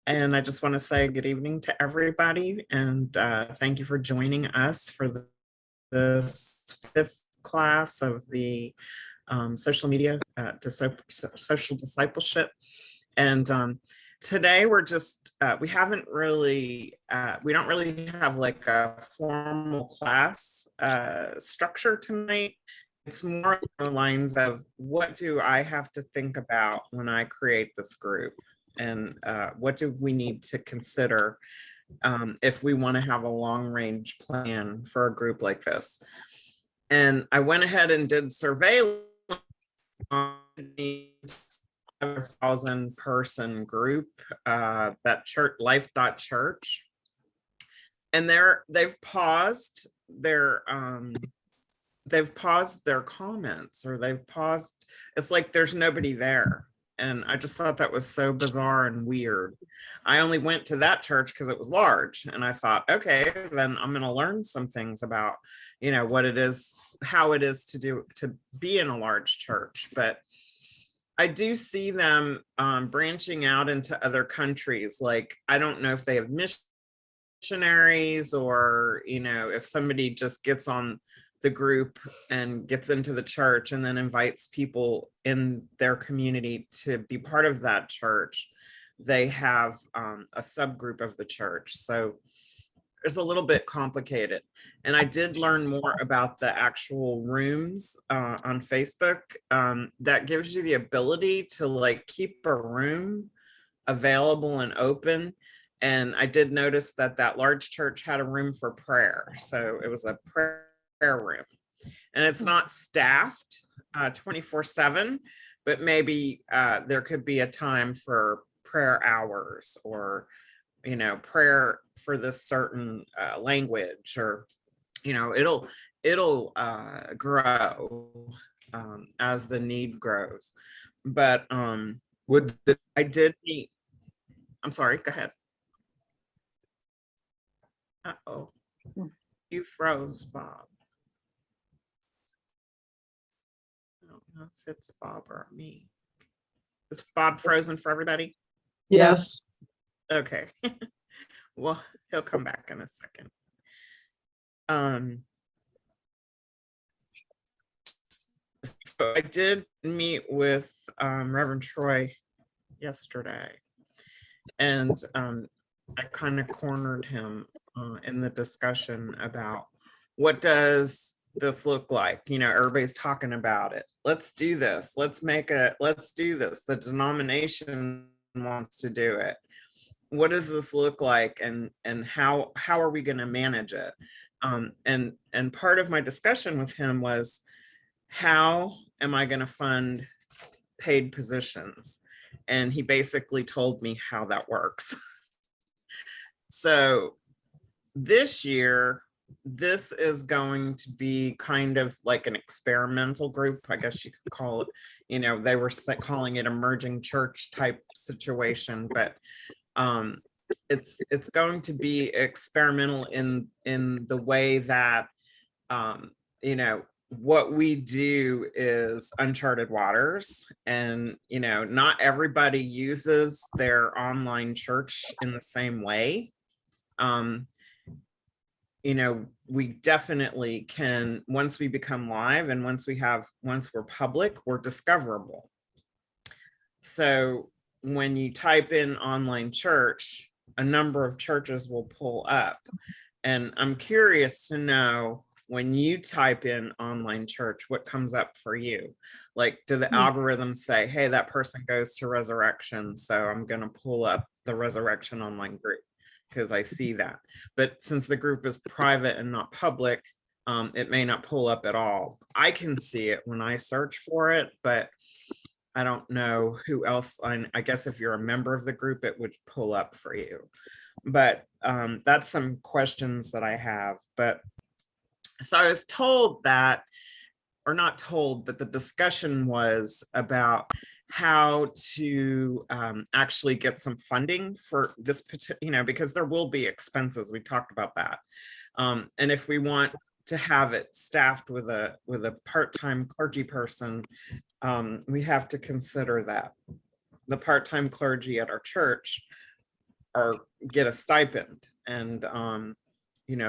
And I just want to say good evening to everybody, and thank you for joining us for this fifth class of the social media social discipleship. And today we're just we haven't really we don't really have like a formal class structure tonight. It's more along the lines of, what do I have to think about when I create this group? And what do we need to consider if we want to have a long range plan for a group like this? And I went ahead and did surveillance on the 7,000 person group, that church, life.church. And they've paused their comments, or they've paused. It's like there's nobody there. And I just thought that was so bizarre and weird. I only went to that church because it was large. And I thought, okay, then I'm going to learn some things about, what it is, how it is to be in a large church. But I do see them branching out into other countries. Like, I don't know if they have missionaries, or, if somebody just gets on the group and gets into the church and then invites people in their community to be part of that church. They have a subgroup of the church. So it's a little bit complicated. And I did learn more about the actual rooms on Facebook. That gives you the ability to like keep a room available and open. And I did notice that large church had a room for prayer. So it was a prayer room, and it's not staffed 24/7, but maybe there could be a time for prayer hours, or prayer for this certain language, or it'll grow as the need grows. But I did meet. I'm sorry, go ahead. Uh-oh, you froze, Bob. I don't know if it's Bob or me. Is Bob frozen for everybody? Yes. Okay. Well, he'll come back in a second. So I did meet with Reverend Troy yesterday, and I kind of cornered him in the discussion about, what does this look like? Everybody's talking about it. Let's do this. Let's do this. The denomination wants to do it. What does this look like, and how are we going to manage it? And part of my discussion with him was, how am I going to fund paid positions? And he basically told me how that works. So this year, this is going to be kind of like an experimental group, I guess you could call it. They were calling it emerging church type situation, but it's going to be experimental in the way that what we do is uncharted waters, and not everybody uses their online church in the same way. We definitely can, once we become live, and once we're public, we're discoverable. So when you type in online church, a number of churches will pull up. And I'm curious to know, when you type in online church, what comes up for you? Like, do the algorithms say, hey, that person goes to Resurrection, so I'm going to pull up the Resurrection online group because I see that? But since the group is private and not public, it may not pull up at all. I can see it when I search for it, but I don't know who else. I guess if you're a member of the group, it would pull up for you. But that's some questions that I have. But so I was told that, or not told, but the discussion was about how to actually get some funding for this, because there will be expenses. We talked about that. And if we want to have it staffed with a part-time clergy person, we have to consider that. The part-time clergy at our church get a stipend, and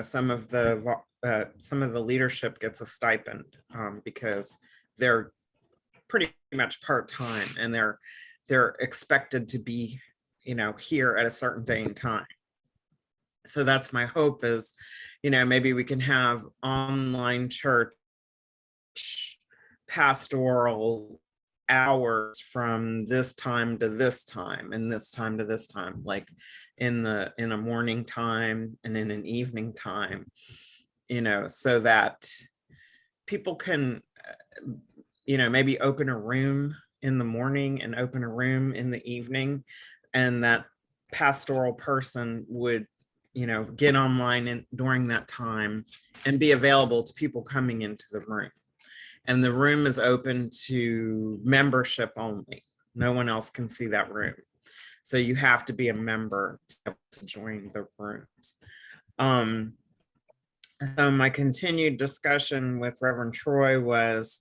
some of the leadership gets a stipend because they're pretty much part-time, and they're expected to be here at a certain day and time. So that's my hope is, maybe we can have online church pastoral hours from this time to this time and this time to this time, like in a morning time and in an evening time, so that people can maybe open a room in the morning and open a room in the evening, and that pastoral person would get online during that time and be available to people coming into the room. And the room is open to membership only. No one else can see that room. So you have to be a member to join the rooms. So my continued discussion with Reverend Troy was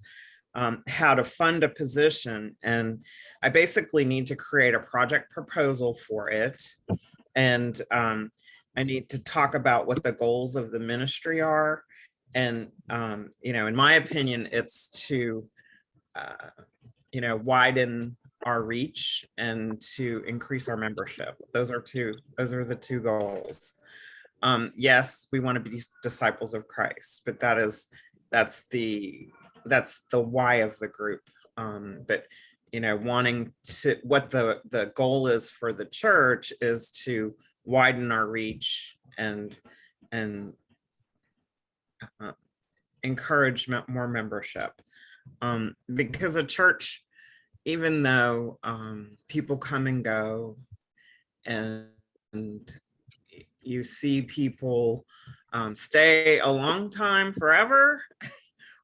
how to fund a position. And I basically need to create a project proposal for it. And I need to talk about what the goals of the ministry are. And, in my opinion, it's to, widen our reach and to increase our membership. Those are the two goals. Yes, we want to be disciples of Christ, but that's the why of the group. But, wanting to, what the goal is for the church is to widen our reach and encourage more membership, because a church, even though people come and go, and you see people stay a long time forever,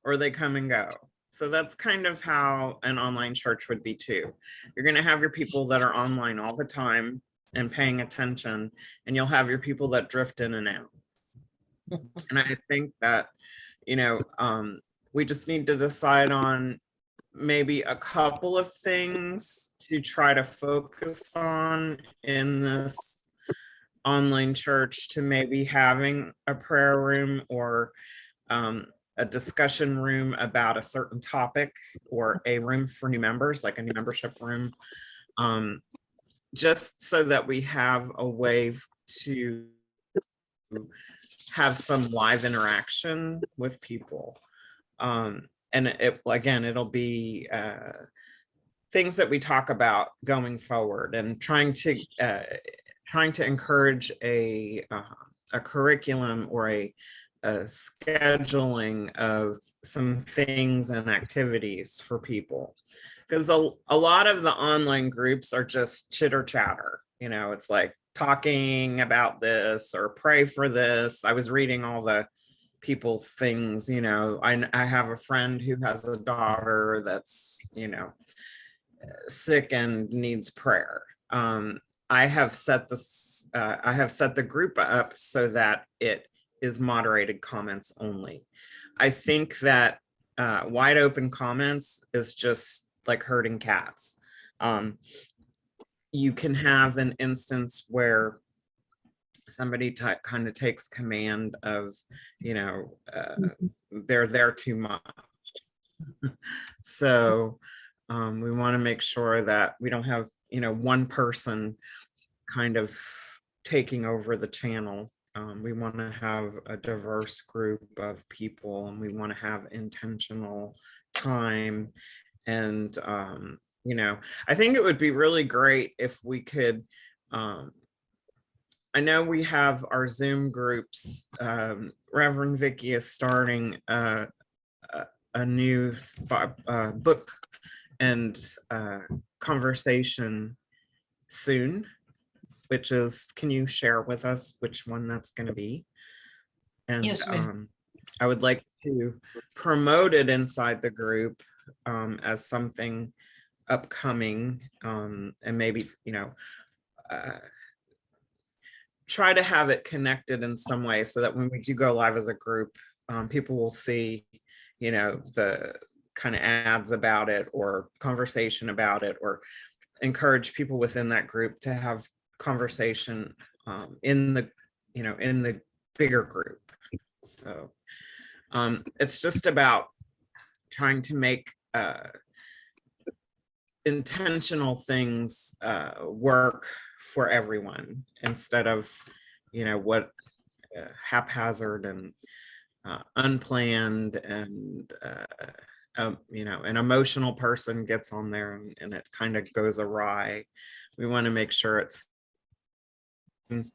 or they come and go. So that's kind of how an online church would be too. You're going to have your people that are online all the time and paying attention, and you'll have your people that drift in and out. And I think that we just need to decide on maybe a couple of things to try to focus on in this online church, to maybe having a prayer room or a discussion room about a certain topic, or a room for new members, like a new membership room, just so that we have a way to have some live interaction with people. And it'll be things that we talk about going forward, and trying to encourage a curriculum or a scheduling of some things and activities for people, because a lot of the online groups are just chitter chatter. It's like talking about this or pray for this. I was reading all the people's things. I have a friend who has a daughter that's sick and needs prayer. I have set the group up so that it is moderated comments only. I think that wide open comments is just like herding cats. You can have an instance where somebody kind of takes command of, they're there too much. So we want to make sure that we don't have, one person kind of taking over the channel. We want to have a diverse group of people, and we want to have intentional time. And, I think it would be really great if we could, I know we have our Zoom groups. Reverend Vicky is starting a new book and conversation soon, which is, can you share with us which one that's going to be? And Yes, ma'am. I would like to promote it inside the group as something upcoming, and maybe, try to have it connected in some way, so that when we do go live as a group, people will see, the kind of ads about it or conversation about it, or encourage people within that group to have conversation in the, in the bigger group. So it's just about trying to make intentional things work for everyone instead of, what haphazard and unplanned and an emotional person gets on there and it kind of goes awry. We want to make sure it's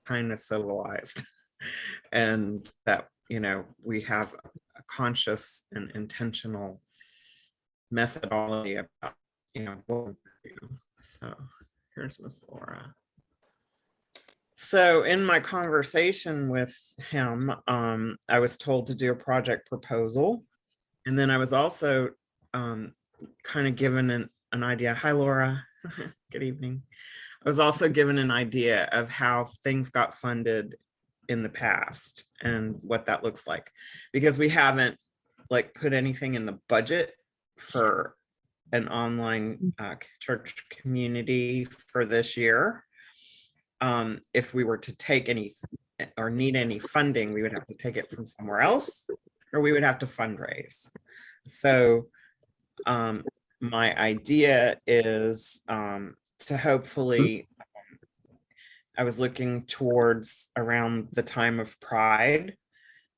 kind of civilized and that, we have a conscious and intentional methodology about, what we do. So here's Miss Laura. So in my conversation with him, I was told to do a project proposal. And then I was also kind of given an idea. Hi, Laura. Good evening. I was also given an idea of how things got funded in the past and what that looks like, because we haven't put anything in the budget for an online church community for this year. If we were to take any or need any funding, we would have to take it from somewhere else, or we would have to fundraise. So my idea is to hopefully, I was looking towards around the time of Pride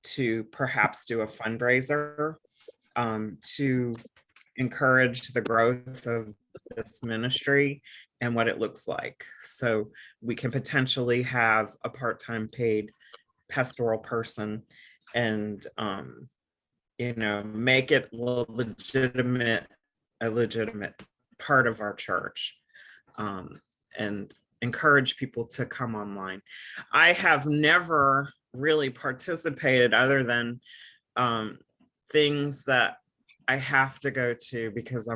to perhaps do a fundraiser to encourage the growth of this ministry and what it looks like. So we can potentially have a part-time paid pastoral person and make it a legitimate part of our church, and encourage people to come online. I have never really participated other than things that I have to go to because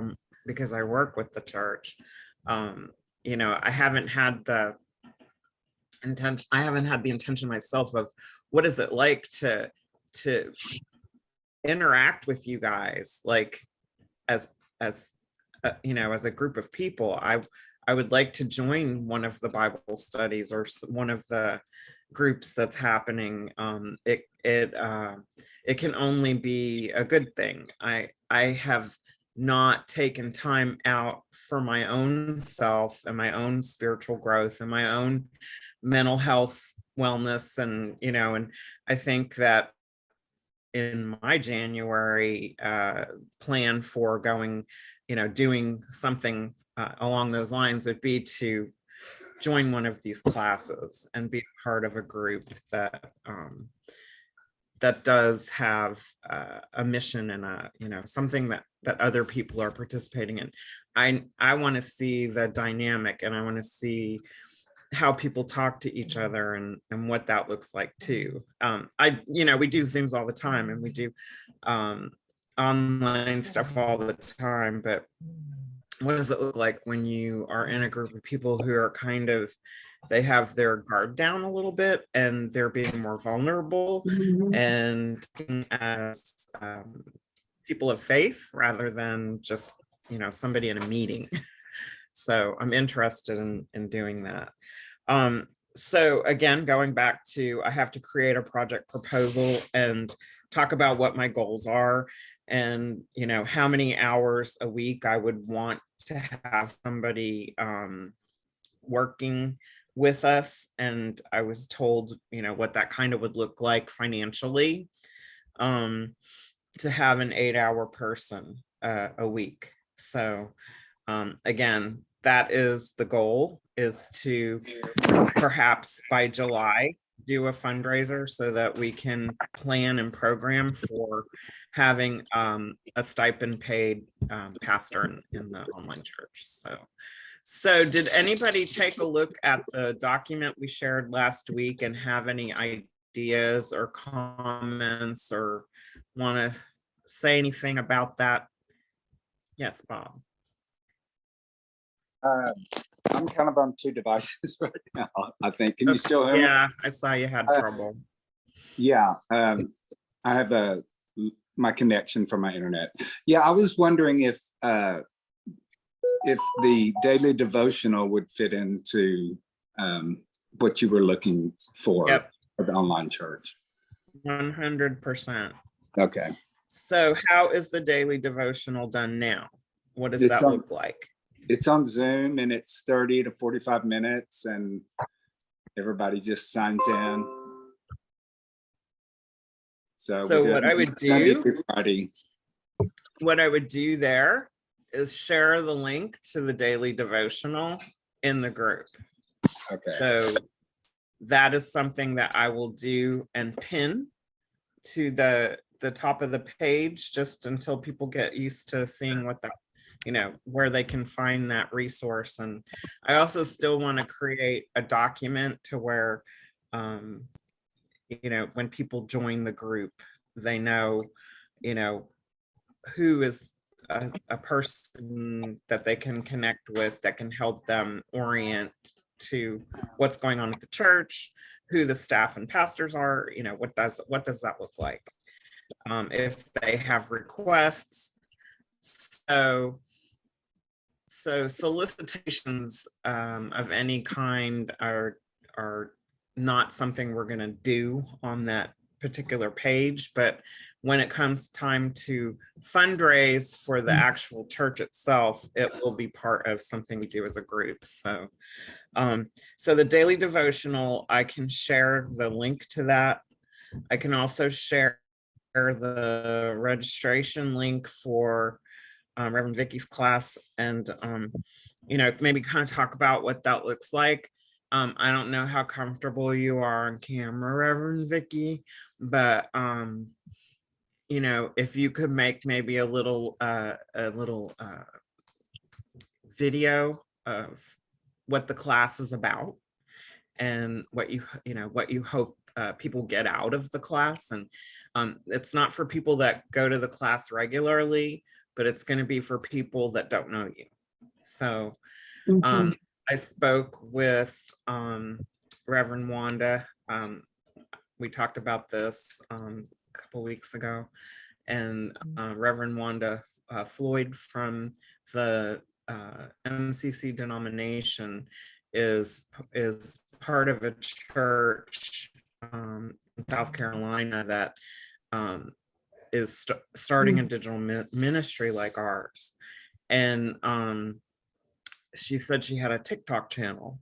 I work with the church. I haven't had the intention myself of what is it like to interact with you guys, as a group of people. I would like to join one of the Bible studies or one of the groups that's happening. It can only be a good thing. I have not taken time out for my own self and my own spiritual growth and my own mental health wellness, and and I think that in my January plan for going, doing something along those lines would be to join one of these classes and be part of a group that does have a mission and something that other people are participating in. I want to see the dynamic, and I want to see how people talk to each other and what that looks like too. We do Zooms all the time, and we do online stuff all the time, but what does it look like when you are in a group of people who are they have their guard down a little bit and they're being more vulnerable and as people of faith rather than just somebody in a meeting. So I'm interested in doing that. So again, going back to, I have to create a project proposal and talk about what my goals are and how many hours a week I would want to have somebody working with us. And I was told what that kind of would look like financially, to have an 8-hour person a week. So again, that is the goal, is to perhaps by July do a fundraiser so that we can plan and program for having a stipend paid pastor in the online church. So did anybody take a look at the document we shared last week and have any ideas or comments or want to say anything about that? Yes, Bob. I'm kind of on 2 devices right now, I think. Can you still hear me? Yeah, I saw you had trouble. Yeah, I have my connection for my internet. Yeah, I was wondering if the daily devotional would fit into what you were looking for Yep. for the online church. 100%. Okay. So how is the daily devotional done now? What does It's that on- look like? It's on Zoom, and it's 30 to 45 minutes, and everybody just signs in. So what I would Monday do, through Friday. what I would do there is share the link to the daily devotional in the group. Okay. So that is something that I will do and pin to the top of the page, just until people get used to seeing what that, where they can find that resource. And I also still want to create a document to where, when people join the group, they know, who is a person that they can connect with, that can help them orient to what's going on at the church, who the staff and pastors are, what does that look like, if they have requests. So solicitations of any kind are not something we're going to do on that particular page, but when it comes time to fundraise for the actual church itself, it will be part of something we do as a group. So the daily devotional, I can share the link to that. I can also share the registration link for Reverend Vicky's class, and maybe kind of talk about what that looks like. I don't know how comfortable you are on camera, Reverend Vicky, but if you could make maybe a little video of what the class is about, and what you hope people get out of the class. And it's not for people that go to the class regularly, but it's going to be for people that don't know you. So I spoke with Reverend Wanda. We talked about this a couple weeks ago, and Reverend Wanda Floyd from the MCC denomination is part of a church in South Carolina that is starting a digital ministry like ours. And she said she had a TikTok channel.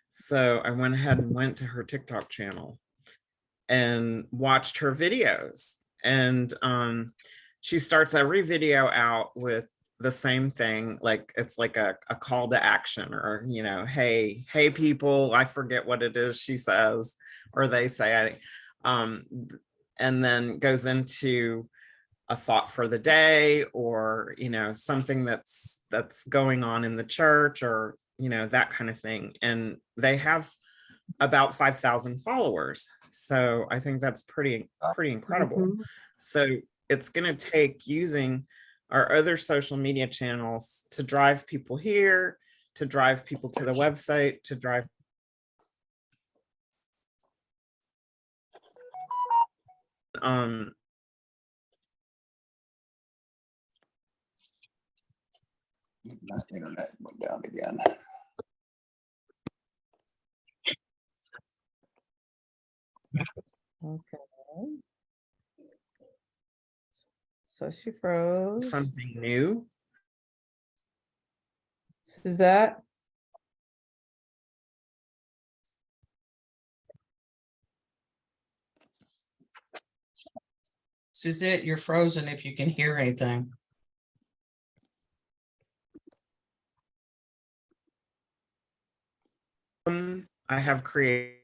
So I went ahead and went to her TikTok channel and watched her videos. And she starts every video out with the same thing, like it's like a call to action, or hey people, I forget what it is she says or they say, and then goes into a thought for the day, or something that's going on in the church, or that kind of thing. And they have about 5,000 followers, so I think that's pretty incredible. So it's going to take using our other social media channels to drive people here, to drive people to the website, to drive My internet went down again. Okay. So she froze. something new. Suzette? Suzette, you're frozen if you can hear anything. I have created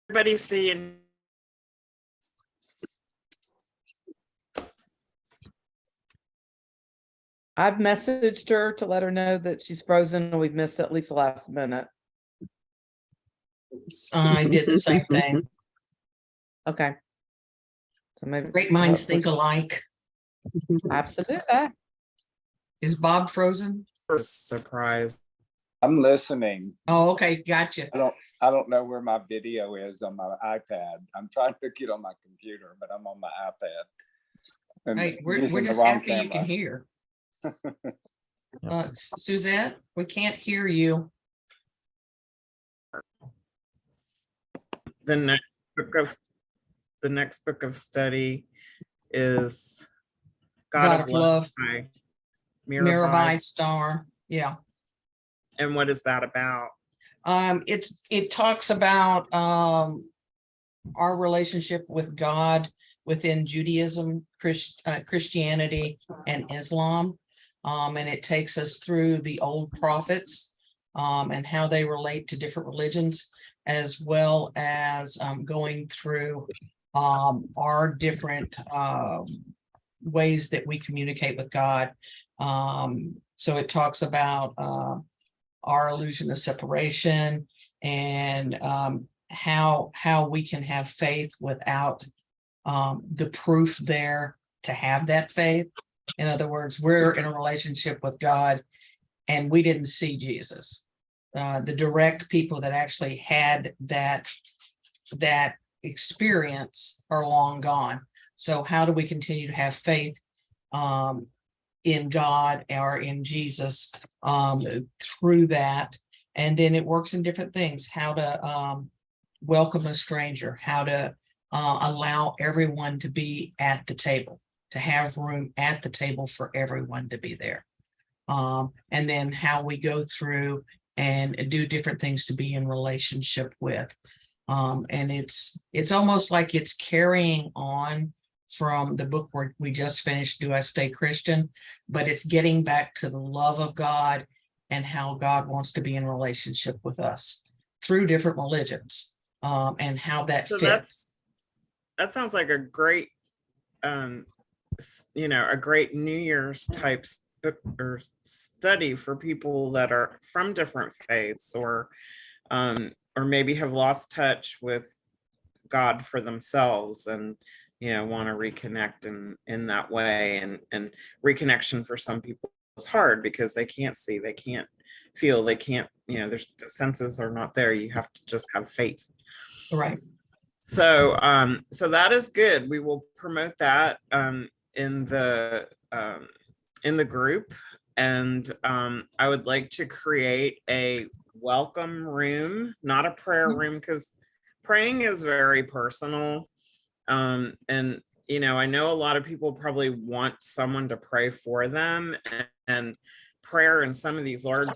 everybody seeing. I've messaged her to let her know that she's frozen and we've missed at least the last minute. I did the same thing. Okay. So maybe Great minds think alike. absolutely. Is Bob frozen? Surprised. I'm listening. Oh, okay, gotcha. I don't know where my video is on my iPad. I'm trying to get on my computer, but I'm on my iPad. and Hey, we're using the just wrong happy you can camera. hear. Suzette, we can't hear you. The next book of study is God of Love, by Mirabai Mirabai. Star. Yeah. And what is that about? It talks about our relationship with God within Judaism, Christianity, and Islam. And it takes us through the old prophets and how they relate to different religions, as well as going through our different ways that we communicate with God. So it talks about our illusion of separation and how we can have faith without the proof there to have that faith. In other words, we're in a relationship with God and we didn't see Jesus. The direct people that actually had that experience are long gone. So how do we continue to have faith in God or in Jesus through that? And then it works in different things, how to welcome a stranger, how to allow everyone to be at the table, to have room at the table for everyone to be there. And then how we go through and do different things to be in relationship with. And it's almost like it's carrying on from the book where we just finished, Do I Stay Christian? But it's getting back to the love of God and how God wants to be in relationship with us through different religions, and how that So fits. that sounds like a great, a great New Year's type book or study for people that are from different faiths or maybe have lost touch with God for themselves and want to reconnect in that way. And reconnection for some people is hard because they can't see, they can't feel, they can't, the senses are not there. You have to just have faith. Right. So so that is good. We will promote that in the group. And I would like to create a welcome room, not a prayer room, because praying is very personal. And I know a lot of people probably want someone to pray for them, and prayer in some of these large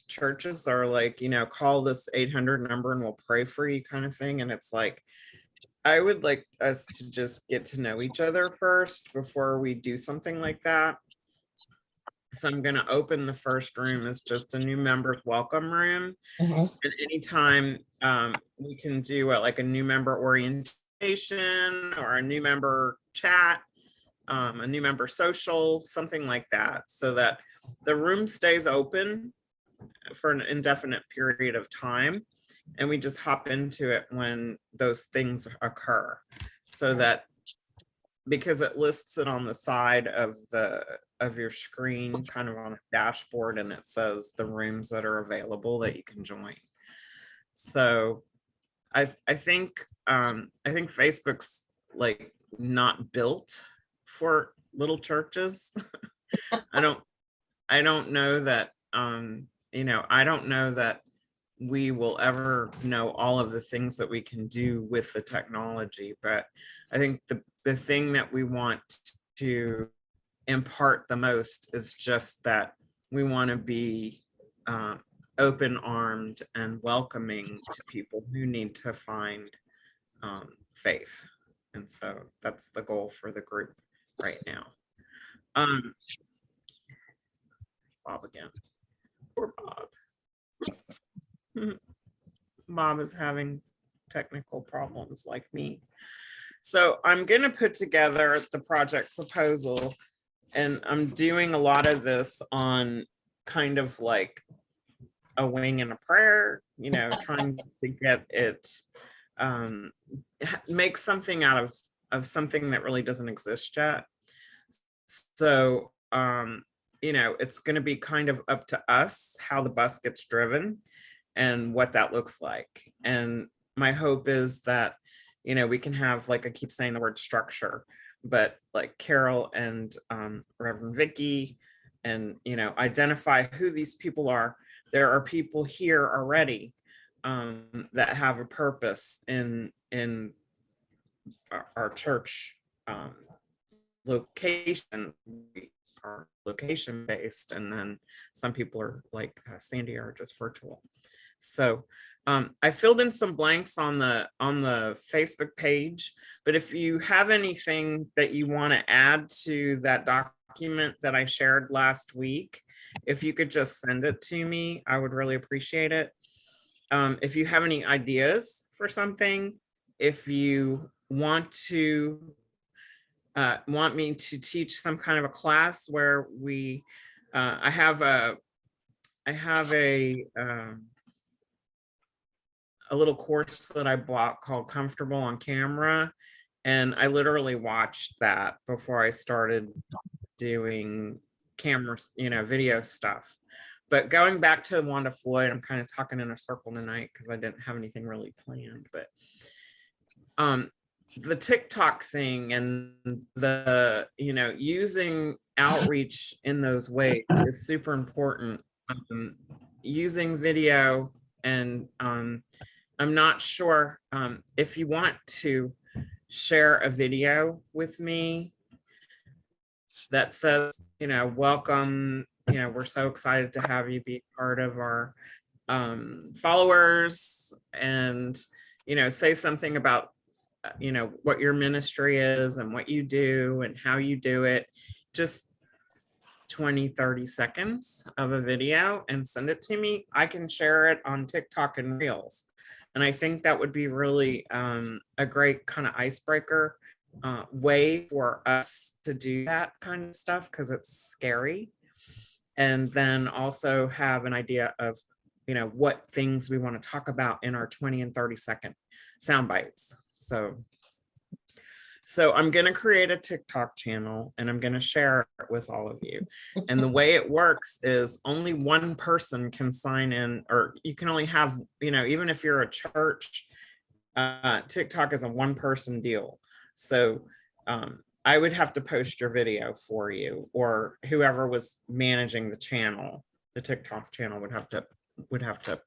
churches are like, call this 800 number and we'll pray for you kind of thing. And it's like, I would like us to just get to know each other first before we do something like that. So I'm going to open the first room as just a new member's welcome room. Mhm. And anytime we can do like a new member orientation or a new member chat, a new member social, something like that, so that the room stays open for an indefinite period of time. And we just hop into it when those things occur, so that because it lists it on the side of your screen, kind of on a dashboard, and it says the rooms that are available that you can join. So I think Facebook's like not built for little churches. I don't know that I don't know that we will ever know all of the things that we can do with the technology, but I think the thing that we want to impart the most is just that we want to be open-armed and welcoming to people who need to find faith. And so that's the goal for the group right now. Bob again. Poor Bob. Bob is having technical problems like me. So I'm going to put together the project proposal, and I'm doing a lot of this on kind of like a wing and a prayer, trying to get it, make something out of something that really doesn't exist yet. So, it's going to be kind of up to us how the bus gets driven and what that looks like. And my hope is that, we can have, like, I keep saying the word structure, but like Carol and Reverend Vicky, and, identify who these people are. There are people here already that have a purpose in our church location. We are location based, and then some people are like Sandy are just virtual. So I filled in some blanks on the Facebook page, but if you have anything that you want to add to that document that I shared last week, if you could just send it to me, I would really appreciate it. If you have any ideas for something, if you want me to teach some kind of a class where I have a little course that I bought called Comfortable on Camera, and I literally watched that before I started doing cameras, video stuff. But going back to Wanda Floyd, I'm kind of talking in a circle tonight because I didn't have anything really planned, but the TikTok thing and the, using outreach in those ways is super important. Using video, and I'm not sure if you want to share a video with me that says, welcome, we're so excited to have you be part of our followers, and, say something about, what your ministry is and what you do and how you do it. Just 20-30 seconds of a video and send it to me. I can share it on TikTok and Reels. And I think that would be really a great kind of icebreaker way for us to do that kind of stuff, because it's scary. And then also have an idea of, what things we want to talk about in our 20 and 30 second sound bites. So I'm going to create a TikTok channel and I'm going to share it with all of you. And the way it works is only one person can sign in, or you can only have, even if you're a church, TikTok is a one-person deal. So I would have to post your video for you, or whoever was managing the channel, the TikTok channel would have to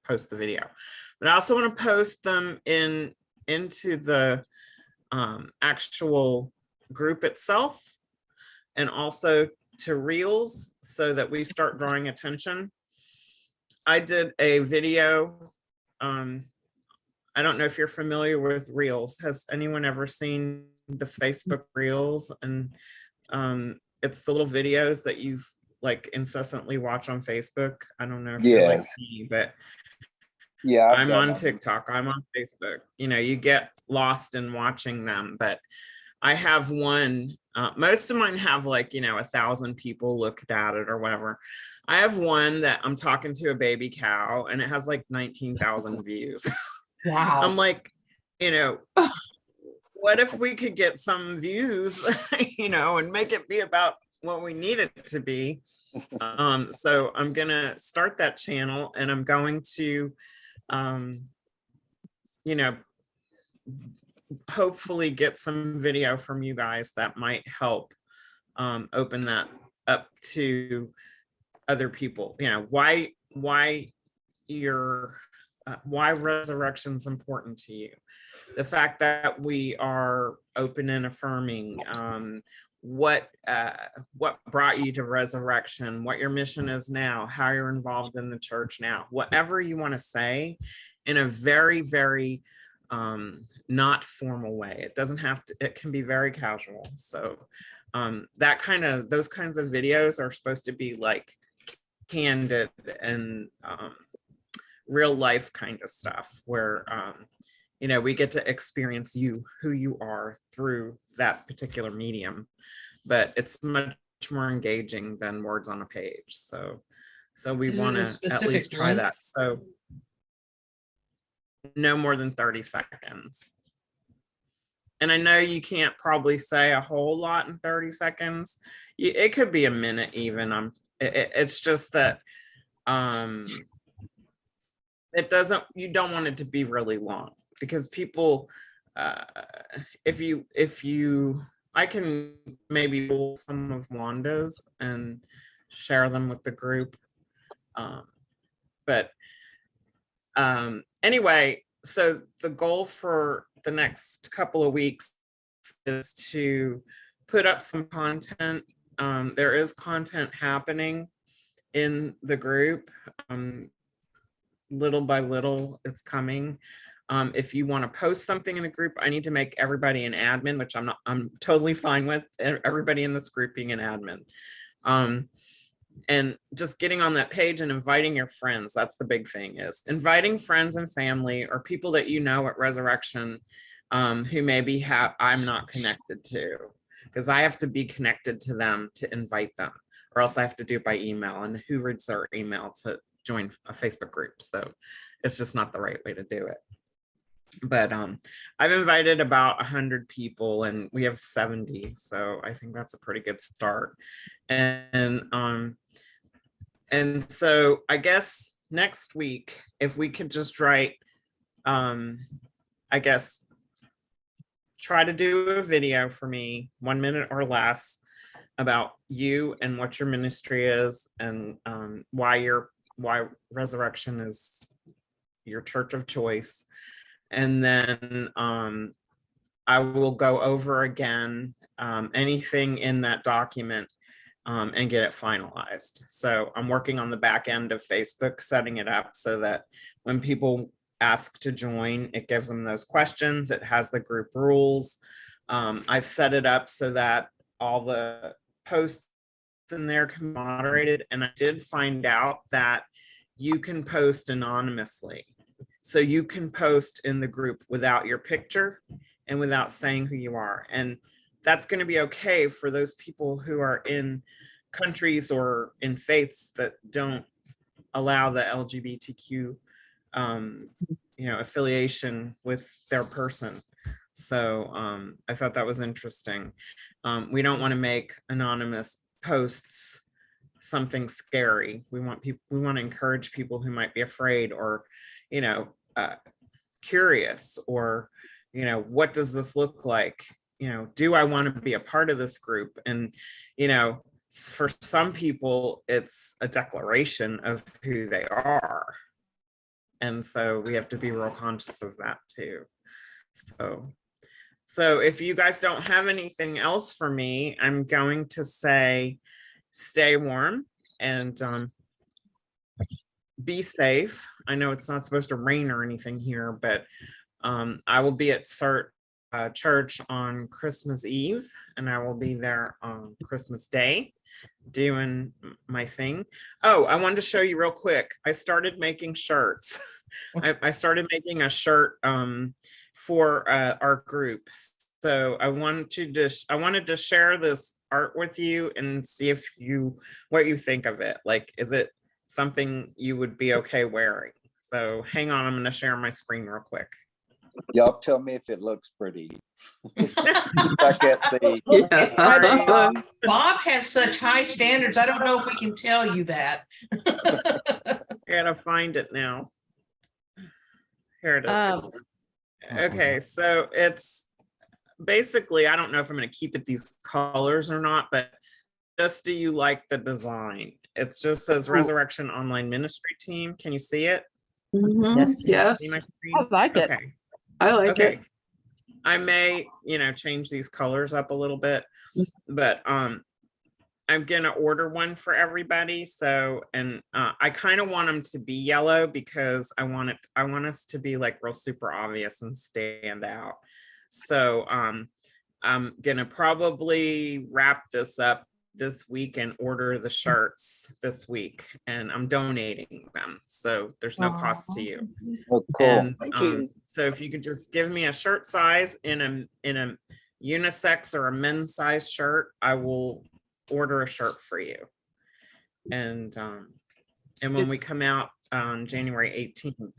post the video. But I also want to post them into the actual group itself, and also to Reels, so that we start drawing attention. I did a video. I don't know if you're familiar with Reels. Has anyone ever seen the Facebook Reels? And it's the little videos that you've like incessantly watch on Facebook. I don't know if you're like me, but yeah, I'm on TikTok, I'm on Facebook. You get lost in watching them, but I have one. Most of mine have like 1,000 people looked at it or whatever. I have one that I'm talking to a baby cow, and it has like 19,000 views. Wow. I'm like, what if we could get some views, and make it be about what we need it to be. So I'm gonna start that channel, and I'm going to hopefully get some video from you guys that might help open that up to other people. Why resurrection's important to you, the fact that we are open and affirming, what brought you to resurrection, what your mission is now, how you're involved in the church now, whatever you want to say in a very, very not formal way. It doesn't have to, it can be very casual. So those kinds of videos are supposed to be like candid and real life kind of stuff, where we get to experience who you are through that particular medium, but it's much more engaging than words on a page. So we want to at least try that. So no more than 30 seconds. And I know you can't probably say a whole lot in 30 seconds. It could be a minute even. it's just that you don't want it to be really long, because people, I can maybe pull some of Wanda's and share them with the group. But anyway, so the goal for the next couple of weeks is to put up some content. There is content happening in the group. Little by little, it's coming. If you want to post something in the group, I need to make everybody an admin, which I'm totally fine with everybody in this group being an admin. And just getting on that page and inviting your friends. That's the big thing, is inviting friends and family or people that you know at Resurrection, who maybe I'm not connected to, because I have to be connected to them to invite them, or else I have to do it by email, and who reads their email to join a Facebook group? So it's just not the right way to do it. But I've invited about 100 people and we have 70, so I think that's a pretty good start. And so I guess next week, if we could just write, I guess, try to do a video for me, 1 minute or less, about you and what your ministry is, and why Resurrection is your church of choice. And then I will go over again anything in that document and get it finalized. So I'm working on the back end of Facebook, setting it up so that when people ask to join, it gives them those questions. It has the group rules. I've set it up so that all the posts in there can be moderated. And I did find out that you can post anonymously. So you can post in the group without your picture and without saying who you are. And that's going to be okay for those people who are in countries or in faiths that don't allow the LGBTQ affiliation with their person. So I thought that was interesting. We don't want to make anonymous posts something scary. We want to encourage people who might be afraid or curious, or what does this look like, do I want to be a part of this group? And for some people it's a declaration of who they are, and so we have to be real conscious of that too. So if you guys don't have anything else for me, I'm going to say stay warm and be safe. I know it's not supposed to rain or anything here, but I will be at church on Christmas Eve, and I will be there on Christmas Day doing my thing. Oh, I wanted to show you real quick. I started making shirts. I started making a shirt for our group. So I wanted to share this art with you and see what you think of it. Like, is it something you would be okay wearing? So hang on, I'm going to share my screen real quick. Y'all tell me if it looks pretty. I can't see. Yeah. Bob has such high standards. I don't know if we can tell you that. I gotta find it now. Here it is. Okay, so it's basically, I don't know if I'm going to keep it these colors or not, but just do you like the design? It just says Resurrection Online Ministry Team. Can you see it? Yes. See my screen? I like it. Okay. I like Okay. it. I may, change these colors up a little bit, but I'm gonna order one for everybody. So, and I kind of want them to be yellow because I want us to be like real super obvious and stand out. So I'm gonna probably wrap this up this week and order the shirts this week, and I'm donating them, so there's no cost to you. Oh, cool. And Thank you. so if you could just give me a shirt size in a unisex or a men's size shirt, I will order a shirt for you. And when we come out on January 18th,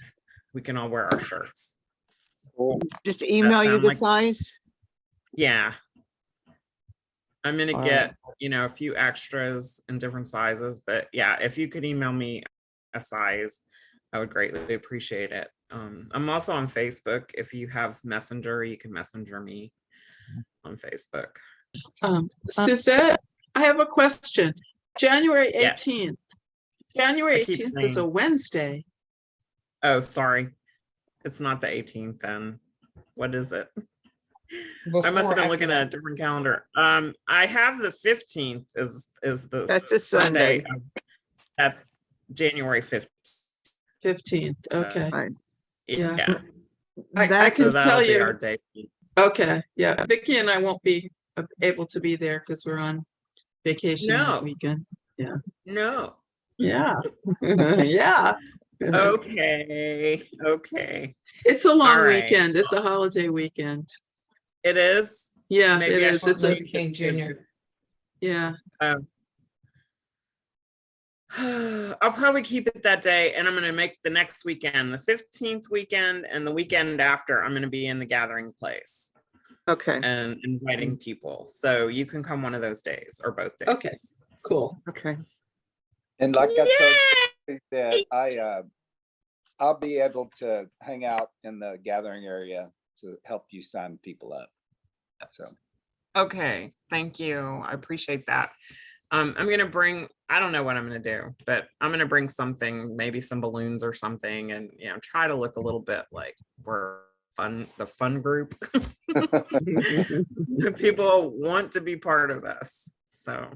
we can all wear our shirts. Cool. Just email you sound the like- size. Yeah. I'm gonna All get, a few extras in different sizes, but yeah, if you could email me a size, I would greatly appreciate it. I'm also on Facebook. If you have Messenger, you can messenger me on Facebook. Suzette, I have a question. January Yeah. 18th. January I keep 18th is a saying- Wednesday. Oh, sorry. It's not the 18th then. What is it? I must Before, have been after looking at a that. different calendar. I have the 15th is the That's a Sunday. That's January 15th. 15th, okay. Fine. Yeah. Yeah. I That- can So that'll tell be you, our day. okay, yeah, Vicky and I won't be able to be there because we're on vacation No. that weekend. No. Yeah, yeah. Okay. Okay. It's a long All right. weekend. It's a holiday weekend. It is. Yeah, it Maybe I is. should It's a, Martin Luther King Jr. yeah. I'll probably keep it that day, and I'm going to make the next weekend, the 15th weekend, and the weekend after, I'm going to be in the gathering place Okay, and inviting people. So you can come one of those days or both days. Okay, Cool. okay. And like I told Yay! you that I'll be able to hang out in the gathering area to help you sign people up. So Okay, thank you. I appreciate that. I'm gonna bring, I don't know what I'm gonna do, but I'm gonna bring something, maybe some balloons or something, and try to look a little bit like we're the fun group. People want to be part of us. So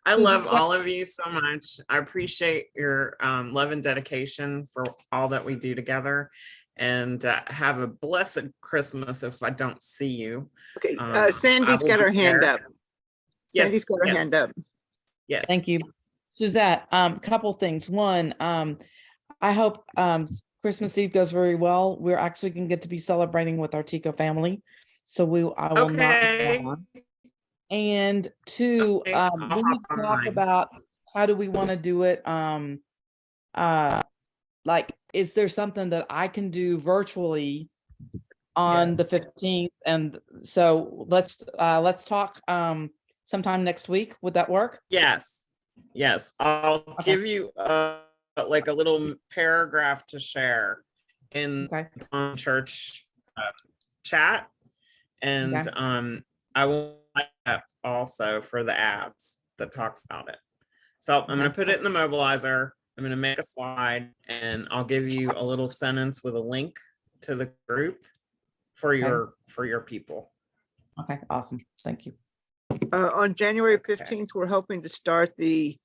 I love all of you so much. I appreciate your love and dedication for all that we do together. And have a blessed Christmas if I don't see you. Okay, I Sandy's will got be her hand there. up. Sandy's got her Yes, hand up. Yes. Thank you. Suzette, couple things. One, I hope Christmas Eve goes very well. We're actually going to get to be celebrating with our Tico family. So I will not be Okay. gone. And two, Okay, I'll we hop need to talk online. about how do we want to do it? Like, is there something that I can do virtually on the 15th? And so let's talk sometime next week. Would that work? Yes. I'll Okay. give you like a little paragraph to share in Okay. on church chat, and Okay. I will write up also for the ads that talks about it. So I'm going to put it in the mobilizer. I'm going to make a slide, and I'll give you a little sentence with a link to the group for your people. Okay. Awesome. Thank you. On January Okay. 15th, we're hoping to start the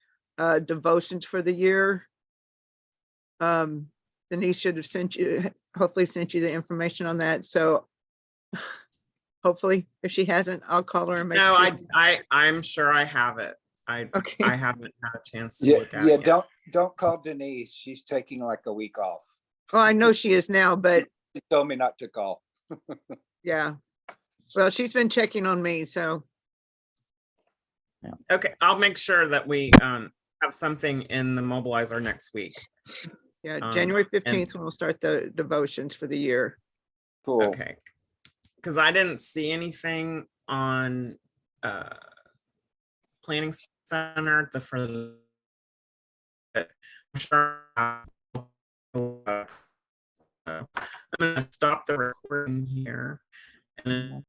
devotions for the year. Denise should have hopefully sent you the information on that. So hopefully, if she hasn't, I'll call her and make No, sure. I'm sure I have it. Okay. I haven't had a chance to yeah, look at yeah. it yet. Don't call Denise. She's taking like a week off. Well, I know she is now, but She told me not to call. yeah. Well, she's been checking on me, so Okay, I'll make sure that we have something in the mobilizer next week. yeah, Um, January and- 15th, when we'll start the devotions for the year. Cool. Okay. Because I didn't see anything on planning center but I'm sure I'm gonna stop the recording here and